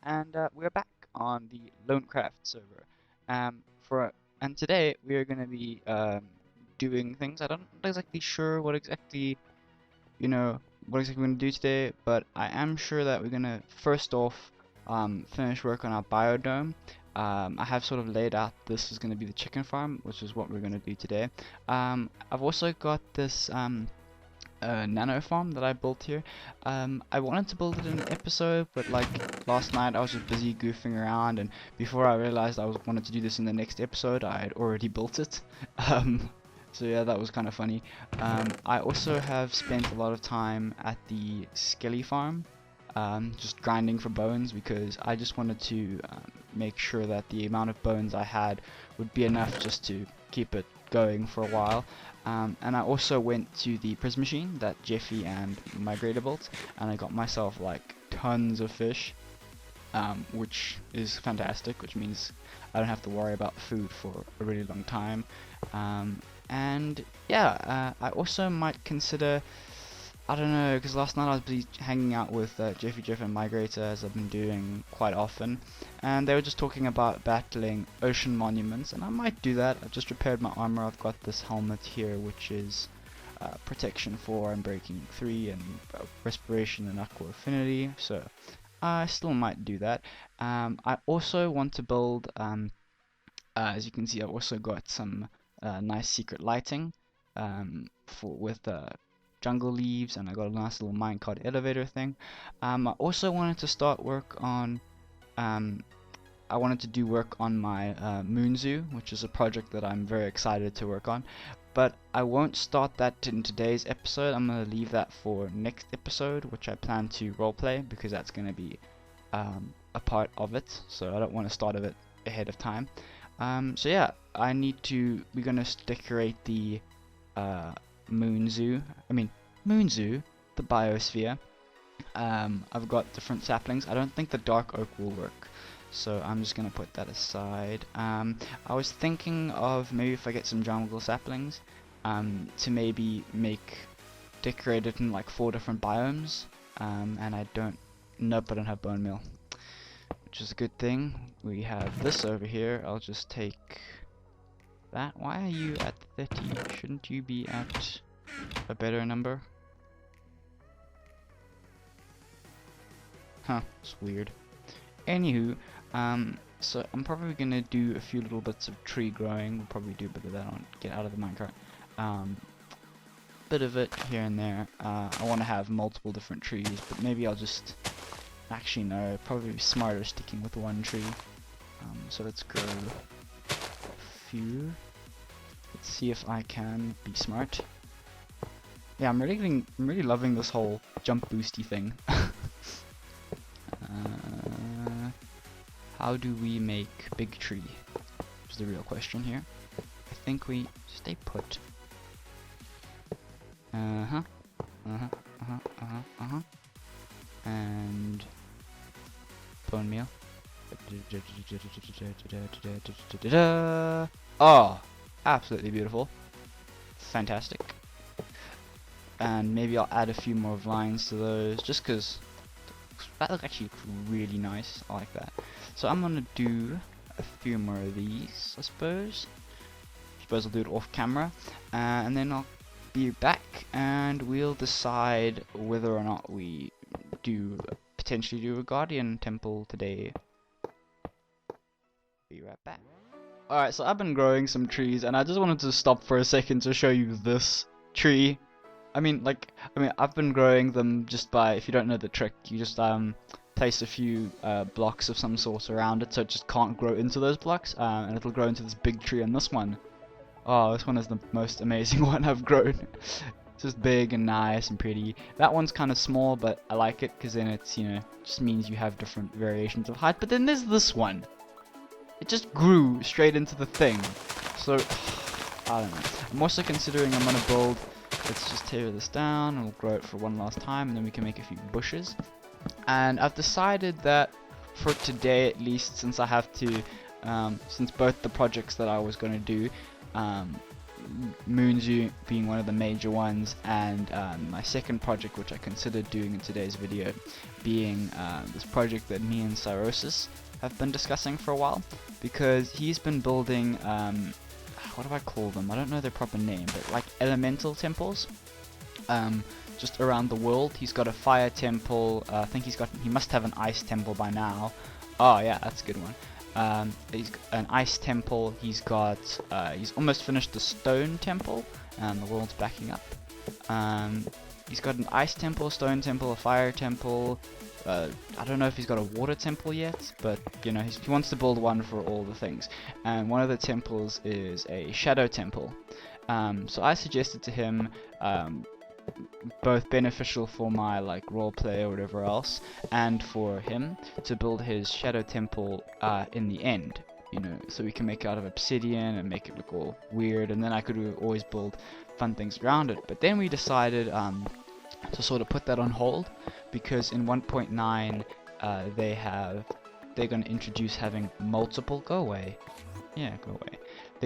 and we're back on the LoneCraft server. And today we are going to be doing things. I don't exactly sure what exactly what exactly we're going to do today, but I am sure that we're going to first off finish work on our biodome. I have sort of laid out this is going to be the chicken farm, which is what we're going to do today. I've also got this nano farm that I built here. I wanted to build it in an episode, but like last night I was just busy goofing around, and before I realized I wanted to do this in the next episode, I had already built it. So yeah, that was kind of funny. I also have spent a lot of time at the skelly farm, just grinding for bones because I just wanted to make sure that the amount of bones I had would be enough just to keep it going for a while. And I also went to the prism machine that Jeffy and Migrator built, and I got myself like tons of fish, which is fantastic, which means I don't have to worry about food for a really long time. And yeah, I also might consider, I don't know, because last night I was busy hanging out with Jeffy Jeff and Migrator, as I've been doing quite often, and they were just talking about battling ocean monuments, and I might do that. I've just repaired my armor. I've got this helmet here, which is protection 4 and breaking 3 and respiration and aqua affinity, so I still might do that. I also want to build, as you can see, I've also got some nice secret lighting with jungle leaves, and I got a nice little minecart elevator thing. I also wanted to start work on I wanted to do work on my moon zoo, which is a project that I'm very excited to work on, but I won't start that in today's episode. I'm going to leave that for next episode, which I plan to roleplay because that's going to be a part of it, so I don't want to start it ahead of time. So yeah, we're going to decorate the moon zoo, the biosphere. I've got different saplings. I don't think the dark oak will work, so I'm just gonna put that aside. I was thinking of maybe if I get some jungle saplings, to maybe decorate it in like 4 different biomes. And I don't have bone meal, which is a good thing. We have this over here. I'll just take that. Why are you at 30? Shouldn't you be at a better number? Huh, it's weird. Anywho, so I'm probably gonna do a few little bits of tree growing. We'll probably do a bit of that on Get Out of the Minecart. Bit of it here and there. I want to have multiple different trees, but maybe I'll just... Actually no, probably be smarter sticking with one tree. So let's grow a few. Let's see if I can be smart. Yeah, I'm really loving this whole jump boosty thing. How do we make big tree? Is the real question here. I think we stay put. And bone meal. Oh, absolutely beautiful. Fantastic. And maybe I'll add a few more vines to those, just because that looks actually really nice. I like that. So I'm gonna do a few more of these, I suppose. I'll do it off camera, and then I'll be back, and we'll decide whether or not we potentially do a guardian temple today. Be right back. Alright, so I've been growing some trees, and I just wanted to stop for a second to show you this tree. I've been growing them just by, if you don't know the trick, you just place a few blocks of some sort around it so it just can't grow into those blocks, and it'll grow into this big tree. And this one is the most amazing one I've grown. It's just big and nice and pretty. That one's kind of small, but I like it because then it's, just means you have different variations of height. But then there's this one. It just grew straight into the thing. So, I don't know. I'm also considering I'm gonna build... Let's just tear this down and we'll grow it for one last time, and then we can make a few bushes. And I've decided that for today at least, since I have to, since both the projects that I was going to do, Moonzu being one of the major ones, and my second project, which I considered doing in today's video, being this project that me and Cyrosis have been discussing for a while, because he's been building, what do I call them? I don't know their proper name, but like elemental temples, just around the world. He's got a fire temple. I think he must have an ice temple by now. Oh yeah, that's a good one. He's got an ice temple. He's almost finished the stone temple, and the world's backing up. He's got an ice temple, stone temple, a fire temple. I don't know if he's got a water temple yet, but you know, he wants to build one for all the things. And one of the temples is a shadow temple. So I suggested to him, both beneficial for my like roleplay or whatever else, and for him to build his shadow temple in the end, you know, so we can make it out of obsidian and make it look all weird, and then I could always build fun things around it. But then we decided to sort of put that on hold, because in 1.9 they're going to introduce having multiple they're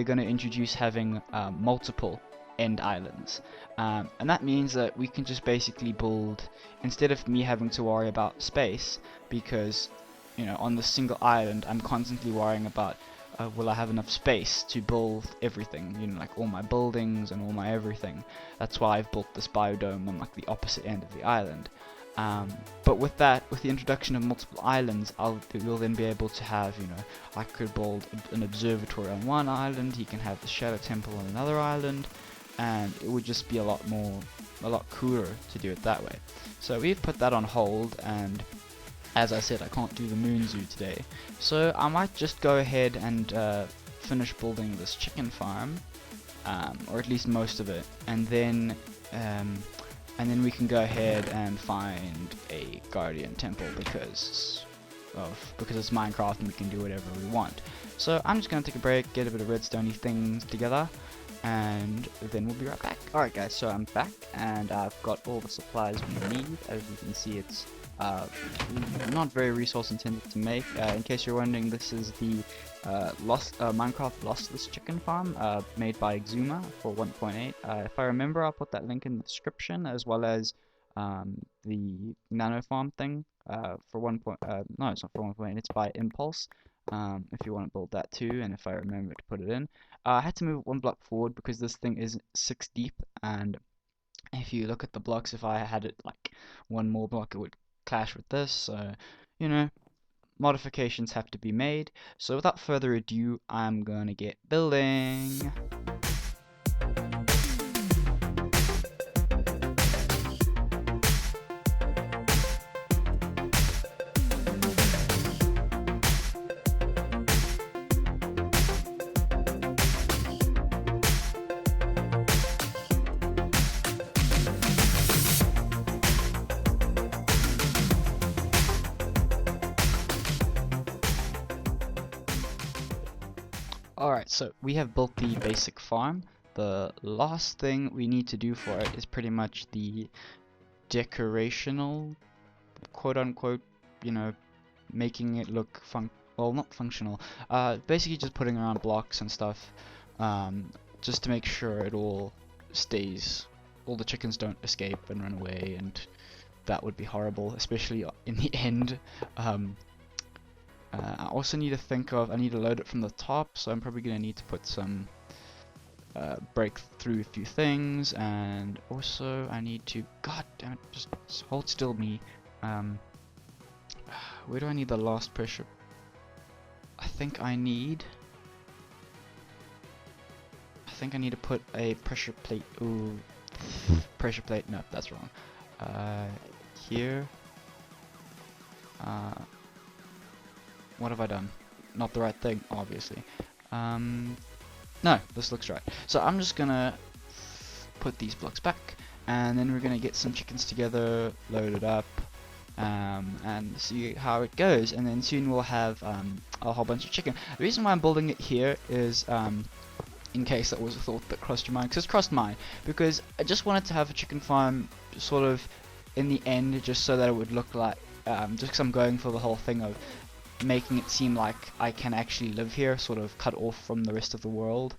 going to introduce having multiple end islands, and that means that we can just basically build, instead of me having to worry about space, because you know, on the single island I'm constantly worrying about will I have enough space to build everything, you know, like all my buildings and all my everything. That's why I've built this biodome on like the opposite end of the island. But with the introduction of multiple islands, we'll then be able to have, you know, I could build an observatory on one island, he can have the shadow temple on another island, and it would just be a lot cooler to do it that way. So we've put that on hold, and as I said, I can't do the moon zoo today, so I might just go ahead and finish building this chicken farm, or at least most of it, and then we can go ahead and find a guardian temple, because it's Minecraft and we can do whatever we want. So I'm just gonna take a break, get a bit of redstone-y things together, and then we'll be right back. Alright guys, so I'm back, and I've got all the supplies we need. As you can see, it's not very resource intensive to make. In case you're wondering, this is the Minecraft lossless chicken farm made by Exuma for 1.8. If I remember, I'll put that link in the description, as well as the nano farm thing for 1. No, it's not for 1.8, it's by Impulse. If you want to build that too, and if I remember to put it in. I had to move one block forward because this thing is 6 deep, and if you look at the blocks, if I had it like one more block, it would clash with this, so you know, modifications have to be made. So without further ado, I'm gonna get building. Alright, so we have built the basic farm. The last thing we need to do for it is pretty much the decorational, quote unquote, you know, making it look not functional, basically just putting around blocks and stuff, just to make sure it all stays, all the chickens don't escape and run away, and that would be horrible, especially in the end. I also need to I need to load it from the top, so I'm probably going to need to put some, break through a few things, and also I need to, god damn it, just hold still me, where do I need the last pressure? I think I need to put a pressure plate, ooh, pressure plate, no, that's wrong, here, what have I done? Not the right thing, obviously. No, this looks right. So I'm just gonna put these blocks back, and then we're gonna get some chickens together, load it up, and see how it goes. And then soon we'll have a whole bunch of chicken. The reason why I'm building it here is, in case that was a thought that crossed your mind, because it's crossed mine, because I just wanted to have a chicken farm sort of in the end, just so that it would look like, just because I'm going for the whole thing of making it seem like I can actually live here, sort of cut off from the rest of the world,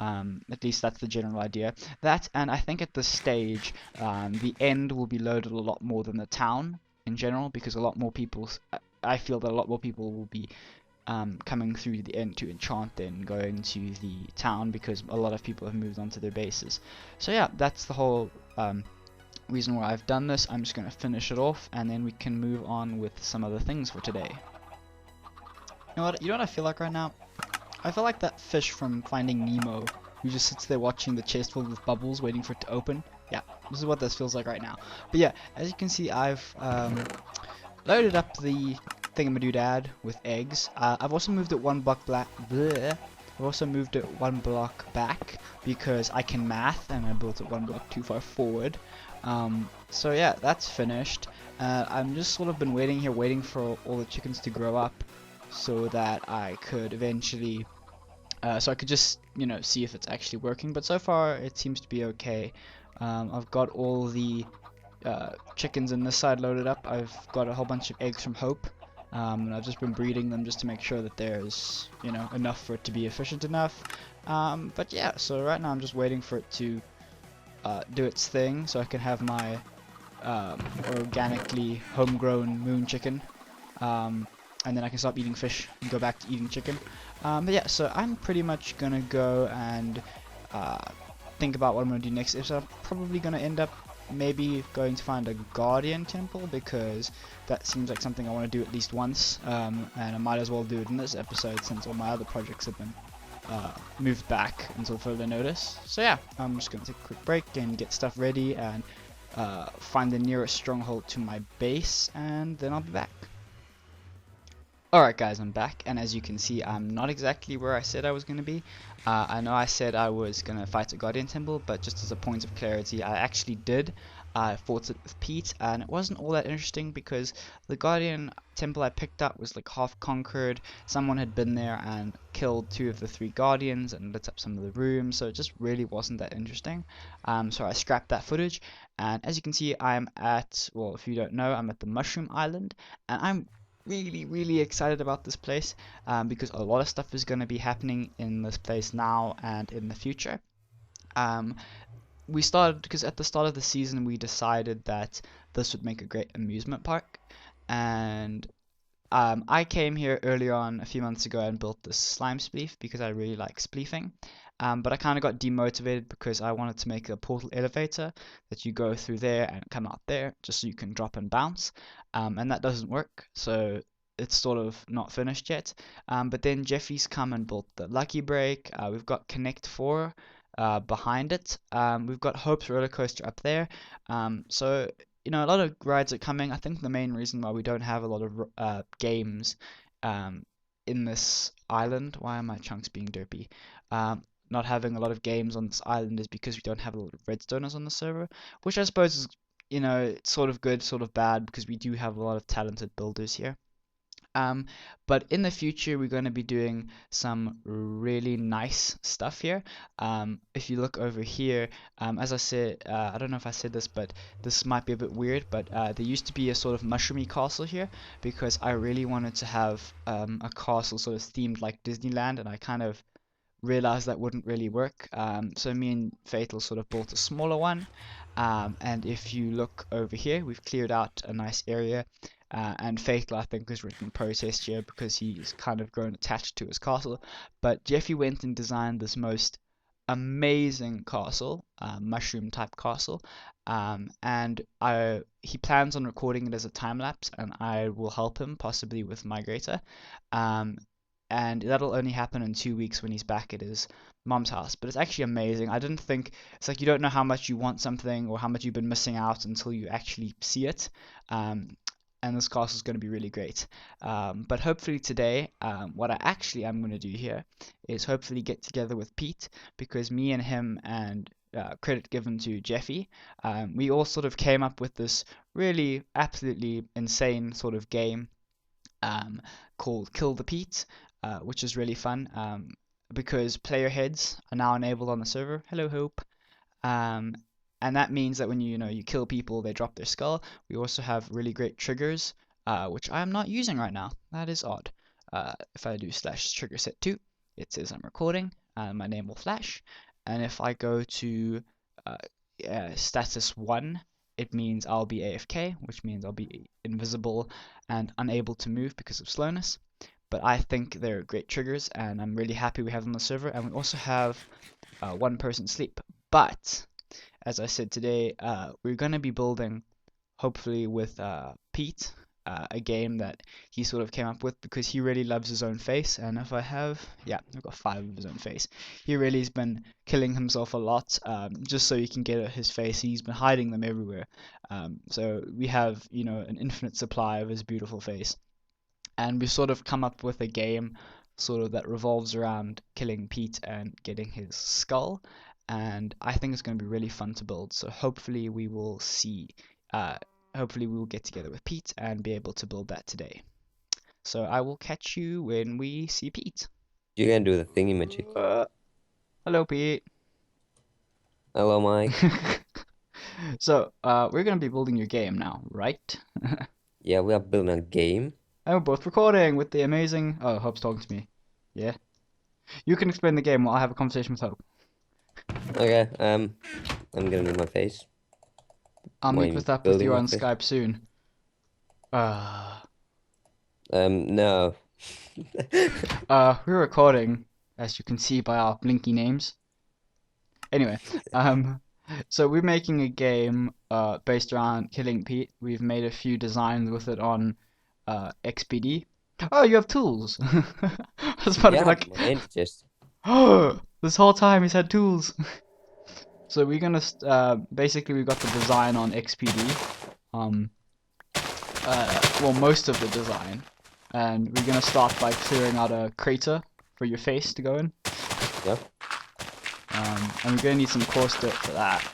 At least that's the general idea. That, and I think at this stage, the end will be loaded a lot more than the town in general, because a lot more people, I feel that a lot more people will be coming through the end to enchant than going to the town, because a lot of people have moved on to their bases. So yeah, that's the whole reason why I've done this. I'm just going to finish it off, and then we can move on with some other things for today. You know what I feel like right now? I feel like that fish from Finding Nemo who just sits there watching the chest filled with bubbles waiting for it to open. Yeah, this is what this feels like right now. But yeah, as you can see, I've loaded up the thingamadoodad with eggs. I've also moved it one block black. Bleh. I've also moved it one block back because I can math, and I built it one block too far forward. So yeah, that's finished. I'm just sort of been waiting here, waiting for all the chickens to grow up, so that I could eventually, so I could just, you know, see if it's actually working. But so far, it seems to be okay. I've got all the chickens in this side loaded up. I've got a whole bunch of eggs from Hope, and I've just been breeding them just to make sure that there's, you know, enough for it to be efficient enough. But yeah, so right now I'm just waiting for it to do its thing, so I can have my organically homegrown moon chicken, and then I can stop eating fish and go back to eating chicken. But yeah, so I'm pretty much gonna go and think about what I'm gonna do next. So I'm probably gonna end up maybe going to find a guardian temple, because that seems like something I want to do at least once, and I might as well do it in this episode since all my other projects have been moved back until further notice. So yeah, I'm just gonna take a quick break and get stuff ready and find the nearest stronghold to my base, and then I'll be back. Alright guys, I'm back, and as you can see, I'm not exactly where I said I was going to be. I know I said I was going to fight a Guardian Temple, but just as a point of clarity, I actually did. I fought it with Pete, and it wasn't all that interesting because the Guardian Temple I picked up was like half conquered. Someone had been there and killed 2 of the 3 Guardians and lit up some of the rooms, so it just really wasn't that interesting. So I scrapped that footage, and as you can see, I'm at, well, if you don't know, I'm at the Mushroom Island, and I'm really excited about this place, because a lot of stuff is going to be happening in this place now and in the future. We started because at the start of the season we decided that this would make a great amusement park, and I came here earlier on a few months ago and built this slime spleef because I really like spleefing. But I kind of got demotivated because I wanted to make a portal elevator that you go through there and come out there just so you can drop and bounce. And that doesn't work, so it's sort of not finished yet. But then Jeffy's come and built the Lucky Break. We've got Connect 4 behind it. We've got Hope's roller coaster up there. So you know, a lot of rides are coming. I think the main reason why we don't have a lot of games in this island, why are my chunks being derpy? Not having a lot of games on this island is because we don't have a lot of redstoners on the server, which I suppose is, you know, sort of good, sort of bad, because we do have a lot of talented builders here. But in the future, we're going to be doing some really nice stuff here. If you look over here, as I said, I don't know if I said this, but this might be a bit weird, but there used to be a sort of mushroomy castle here because I really wanted to have a castle sort of themed like Disneyland, and I kind of realized that wouldn't really work. So me and Fatal sort of built a smaller one. And if you look over here, we've cleared out a nice area. And Fatal, I think, was written protest here because he's kind of grown attached to his castle. But Jeffy went and designed this most amazing castle, mushroom type castle, and he plans on recording it as a time lapse, and I will help him possibly with Migrator. And that'll only happen in 2 weeks when he's back at his mom's house. But it's actually amazing. I didn't think, it's like you don't know how much you want something or how much you've been missing out until you actually see it. And this castle is going to be really great. But hopefully today, what I actually am going to do here is hopefully get together with Pete, because me and him, and credit given to Jeffy, we all sort of came up with this really absolutely insane sort of game called Kill the Pete, which is really fun, because player heads are now enabled on the server. Hello, Hope. And that means that when you kill people, they drop their skull. We also have really great triggers, which I am not using right now. That is odd. If I do /trigger set 2, it says I'm recording. and my name will flash. And if I go to uh, status 1, it means I'll be AFK, which means I'll be invisible and unable to move because of slowness. But I think they're great triggers, and I'm really happy we have them on the server. And we also have one person sleep. But as I said today, we're going to be building, hopefully with Pete, a game that he sort of came up with because he really loves his own face. And if I have, yeah, I've got 5 of his own face. He really has been killing himself a lot just so he can get his face. He's been hiding them everywhere. So we have, an infinite supply of his beautiful face. And we sort of come up with a game sort of that revolves around killing Pete and getting his skull. And I think it's going to be really fun to build. So hopefully we will see. Hopefully we will get together with Pete and be able to build that today. So I will catch you when we see Pete. You can do the thingy magic. Hello, Pete. Hello, Mike. So we're going to be building your game now, right? Yeah, we are building a game. And we're both recording with the amazing. Oh, Hope's talking to me. Yeah. You can explain the game while I have a conversation with Hope. Okay, I'm gonna move my face. I'll meet I'm with up with building you my on face. Skype soon. No. We're recording, as you can see by our blinky names. Anyway, so we're making a game based around killing Pete. We've made a few designs with it on XPD. Oh, you have tools. I was about to be Yeah, like, mine just. oh, this whole time he's had tools. So we're gonna basically we got the design on XPD. Well, most of the design, and we're gonna start by clearing out a crater for your face to go in. Yeah. And we're gonna need some coarse dirt for that.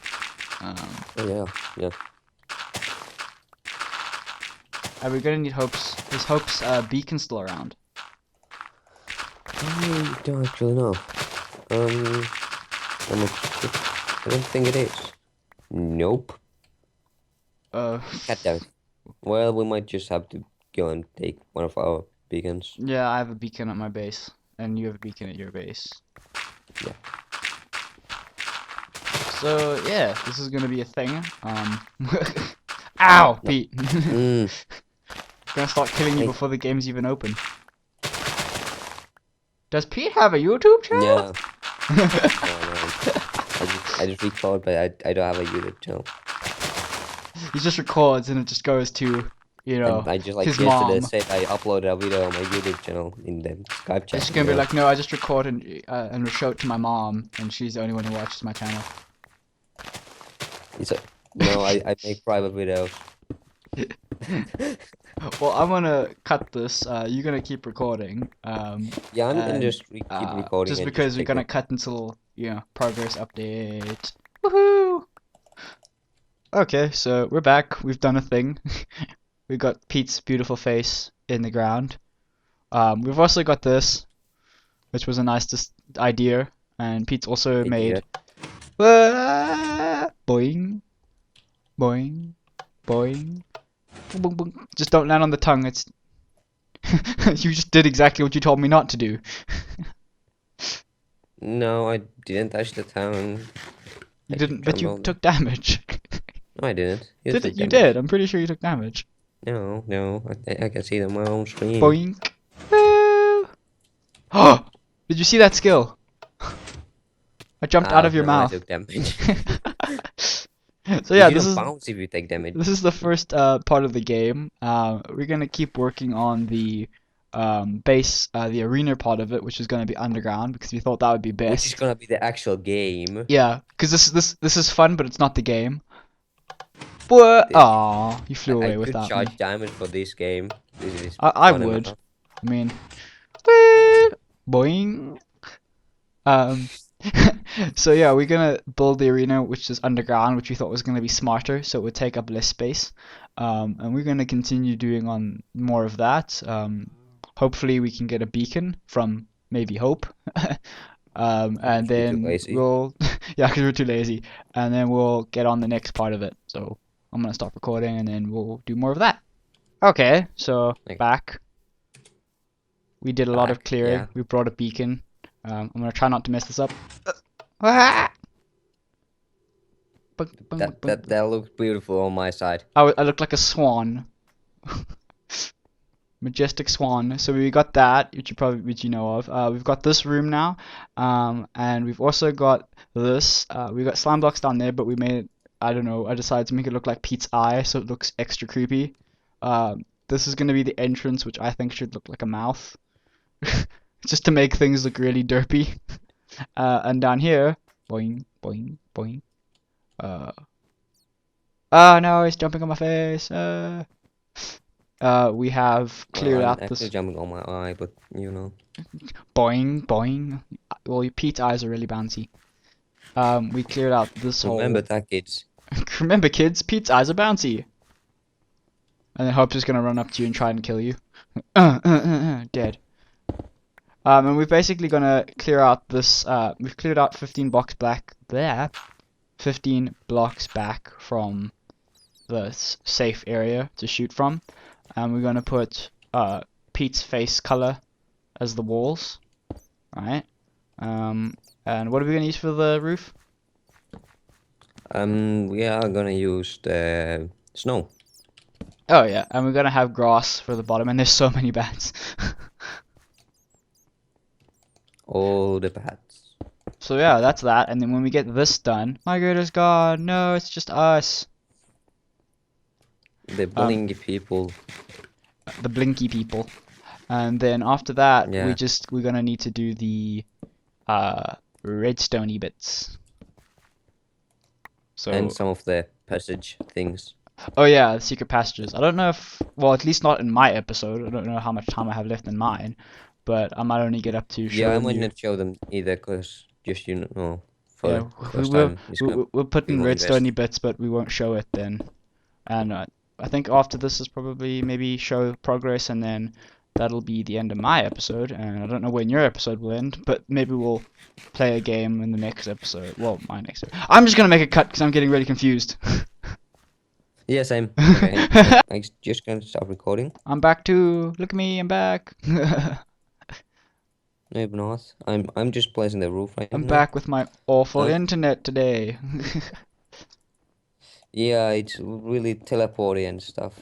Oh yeah. And we're gonna need Hope's. Is Hope's beacon still around? I don't actually know. I don't think it is. Nope. Cat out. Well, we might just have to go and take one of our beacons. Yeah, I have a beacon at my base, and you have a beacon at your base. Yeah. So yeah, this is gonna be a thing. Ow, Pete. Gonna start killing you before the game's even open. Does Pete have a YouTube channel? Yeah. I just record, but I don't have a YouTube channel. He just records and it just goes to, And I just his yesterday mom. said I uploaded a video on my YouTube channel in the Skype chat. It's just gonna be like, no, I just record and show it to my mom, and she's the only one who watches my channel. No, I make private videos. Well, I'm gonna cut this. You're gonna keep recording. Yeah, I'm gonna just keep recording. Just and because we're gonna cut until progress update. Woohoo! Okay, so we're back. We've done a thing. We've got Pete's beautiful face in the ground. We've also got this, which was a nice idea, and Pete's also made. Boing, boing, boing. Boing, boing. Just don't land on the tongue. It's you just did exactly what you told me not to do. No, I didn't touch the tongue. You didn't, but you took damage. No, I didn't. You took damage. You did. I'm pretty sure you took damage. No, I can see it on my own screen. Boink. Oh! Did you see that skill? I jumped out of your mouth. I took damage. So yeah, this is bounce if you take damage. This is the first part of the game. We're gonna keep working on the base, the arena part of it, which is gonna be underground because we thought that would be best. Which is gonna be the actual game. Yeah, because this is fun, but it's not the game. Aw, you flew away without me. I could charge damage for this game. This is I would. Enough. I mean, boing. So yeah, we're gonna build the arena, which is underground, which we thought was gonna be smarter, so it would take up less space. And we're gonna continue doing on more of that. Hopefully, we can get a beacon from maybe Hope. And then we'll yeah, because we're too lazy. And then we'll get on the next part of it. So I'm gonna stop recording, and then we'll do more of that. Okay, so back. We did a lot of clearing. Yeah. We brought a beacon. I'm gonna try not to mess this up. Ah! Bunk, bunk, bunk, bunk. That looks beautiful on my side. I look like a swan. Majestic swan. So we got that, which you know of. We've got this room now, and we've also got this. We got slime blocks down there, but we made it. I don't know. I decided to make it look like Pete's eye, so it looks extra creepy. This is gonna be the entrance, which I think should look like a mouth, just to make things look really derpy. And down here, boing, boing, boing. Uh, oh no, it's jumping on my face. We have Well, cleared I'm out actually this jumping on my eye, but you know. boing, boing. Well, Pete's eyes are really bouncy. We cleared out this Remember whole. that, kids. Remember, kids, Pete's eyes are bouncy. And then Hope's just gonna run up to you and try and kill you. Dead. And we're basically gonna clear out this. We've cleared out 15 blocks back there, 15 blocks back from the safe area to shoot from, and we're gonna put Pete's face color as the walls, right? And what are we gonna use for the roof? We are gonna use the snow. Oh yeah, and we're gonna have grass for the bottom, and there's so many bats. All the bats. So yeah, that's that. And then when we get this done, migrator's gone. No, it's just us. The Um, blingy people. the blinky people. And then after that, Yeah. we're gonna need to do the redstone bits. So And some of the passage things. oh yeah, the secret passages. I don't know if, well, at least not in my episode. I don't know how much time I have left in mine, but I might only get up to Yeah, I showing might you. not show them either, cause just you know, Yeah, for the first time, it's gonna we'll put be in more invest. redstone bits, but we won't show it then. And I think after this is probably maybe show progress, and then that'll be the end of my episode. And I don't know when your episode will end, but maybe we'll play a game in the next episode. Well, my next episode. I'm just gonna make a cut because I'm getting really confused. Yeah, same. Okay, I just gonna stop recording. I'm back too. Look at me, I'm back. Maybe not. I'm just placing the roof right I'm now. back with my awful Huh? internet today. Yeah, it's really teleporty and stuff.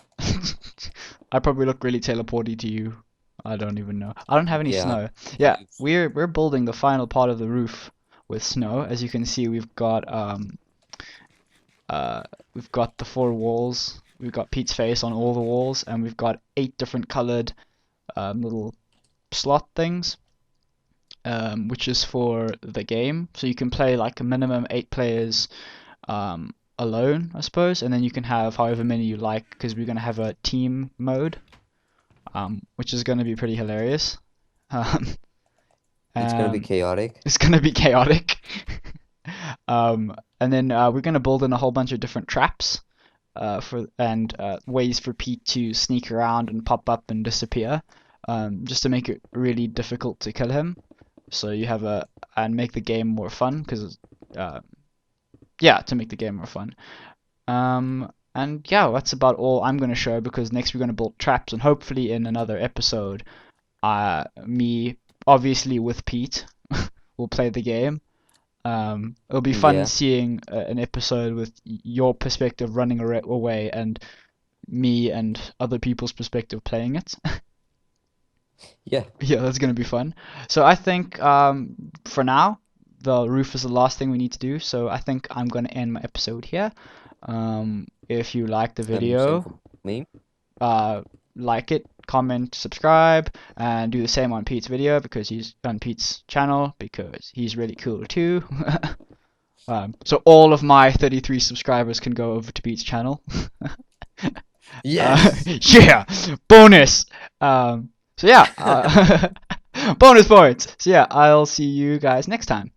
I probably look really teleporty to you. I don't even know. I don't have any Yeah. snow. Yeah, we're building the final part of the roof with snow. As you can see, we've got the 4 walls. We've got Pete's face on all the walls, and we've got 8 different colored little slot things, which is for the game. So you can play like a minimum 8 players alone, I suppose, and then you can have however many you like because we're gonna have a team mode, which is gonna be pretty hilarious. Um, It's gonna be chaotic. it's gonna be chaotic. And then we're gonna build in a whole bunch of different traps ways for Pete to sneak around and pop up and disappear, just to make it really difficult to kill him. So you have and make the game more fun because yeah, to make the game more fun. And yeah, that's about all I'm gonna show because next we're gonna build traps, and hopefully in another episode, me obviously with Pete will play the game. It'll be fun Yeah. seeing an episode with your perspective running away and me and other people's perspective playing it. Yeah. Yeah, that's gonna be fun. So I think for now, the roof is the last thing we need to do. So I think I'm gonna end my episode here. If you like the Same video, for me. like it, comment, subscribe, and do the same on Pete's video because he's on Pete's channel because he's really cool too. So all of my 33 subscribers can go over to Pete's channel. Yes. Yeah, bonus. So yeah, bonus points. So yeah, I'll see you guys next time.